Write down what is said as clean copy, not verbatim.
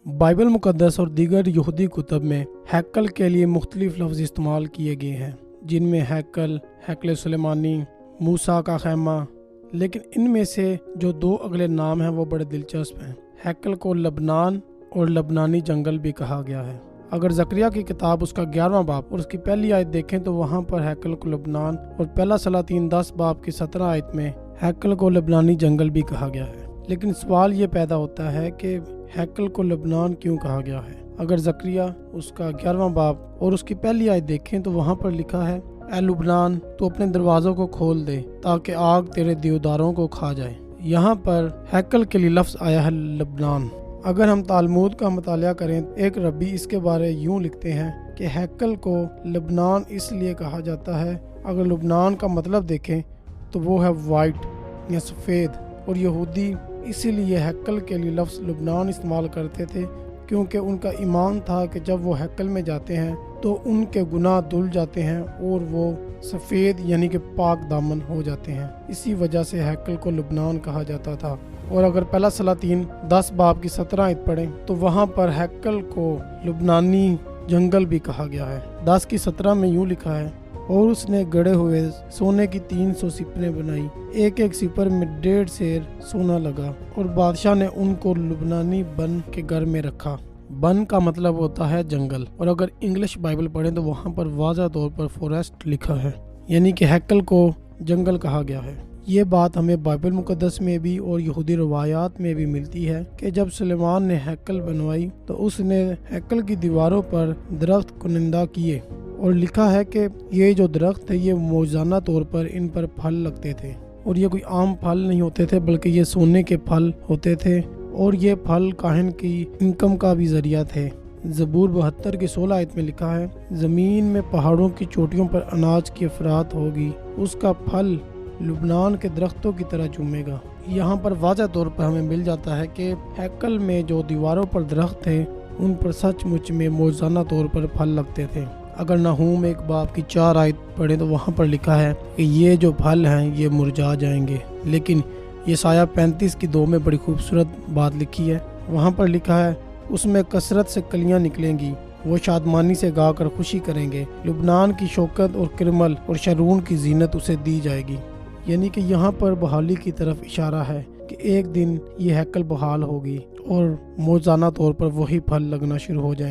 Bible मुकद्दस और दीगर यहूदी कुतब में हैकल के लिए मुख्तलिफ लफ्ज़ इस्तेमाल किए गए हैं, जिनमें हैकल सुलेमानी, मूसा का खैमा। लेकिन इनमें से जो दो अगले नाम हैं वो बड़े दिलचस्प हैं। हैकल को लबनान और लबनानी जंगल भी कहा गया है। अगर ज़करिया की किताब उसका 11वां बाब और उसकी पहली आयत देखें तो वहाँ पर हैकल को लबनान और पहला सलातीन 10 बाब की 17 आयत में हैकल को लबनानी जंगल भी कहा गया है। लेकिन सवाल ये पैदा होता है कि हैकल को लबनान क्यों कहा गया है। अगर ज़करिया उसका 11वां बाब और उसकी पहली आयत देखें तो वहाँ पर लिखा है, ए लबनान तो अपने दरवाज़ों को खोल दे ताकि आग तेरे देवदारों को खा जाए। यहाँ पर हैकल के लिए लफ्ज़ आया है लबनान। अगर हम तालमूद का मुतालिया करें, एक रब्बी इसके बारे यूँ लिखते हैं कि हैकल को लबनान इसलिए कहा जाता है। अगर लबनान का मतलब देखें तो वो है वाइट या सफ़ेद, और यहूदी इसीलिए हैकल के लिए लफ्ज़ लबनान इस्तेमाल करते थे क्योंकि उनका ईमान था कि जब वो हैकल में जाते हैं तो उनके गुनाह धुल जाते हैं और वो सफ़ेद यानी कि पाक दामन हो जाते हैं। इसी वजह से हैकल को लबनान कहा जाता था। और अगर पहला सलातीन 10 बाब की 17 आयत पढ़ें तो वहाँ पर हैकल को लबनानी जंगल भी कहा गया है। 10 की 17 में यूँ लिखा है, और उसने गड़े हुए सोने की 300 सिपरें बनाई, एक एक सिपर में 1.5 सेर सोना लगा, और बादशाह ने उनको लुबनानी बन के घर में रखा। बन का मतलब होता है जंगल, और अगर इंग्लिश बाइबल पढ़ें तो वहाँ पर वाज़ा तौर पर फॉरेस्ट लिखा है, यानी कि हैकल को जंगल कहा गया है। ये बात हमें बाइबल मुकद्दस में भी और यहूदी रवायात में भी मिलती है कि जब सुलेमान ने हैकल बनवाई तो उसने हैकल की दीवारों पर दरख्त कुनिंदा किए, और लिखा है कि ये जो दरख्त है ये मौजाना तौर पर इन पर फल लगते थे, और ये कोई आम फल नहीं होते थे बल्कि ये सोने के फल होते थे, और ये फल काहिन की इनकम का भी जरिया थे। ज़बूर 72 की 16 आयत में लिखा है, ज़मीन में पहाड़ों की चोटियों पर अनाज की अफरात होगी, उसका फल लुबनान के दरख्तों की तरह चूमेगा। यहाँ पर वाज़ह तौर पर हमें मिल जाता है कि हैकल में जो दीवारों पर दरख्त थे उन पर सचमुच में मौजाना तौर पर फल लगते थे। अगर नहूम 1 बाब की 4 आयत पढ़ें तो वहाँ पर लिखा है कि ये जो फल हैं ये मुरझा जाएंगे। लेकिन यशायाह 35 की 2 में बड़ी खूबसूरत बात लिखी है। वहाँ पर लिखा है, उसमें कसरत से कलियाँ निकलेंगी, वो शादमानी से गा कर खुशी करेंगे, लुबनान की शौकत और किरमल और शरून की जीनत उसे दी जाएगी। यानी कि यहाँ पर बहाली की तरफ इशारा है कि एक दिन ये हैकल बहाल होगी और मौजाना तौर पर वही फल लगना शुरू हो जाएंगे।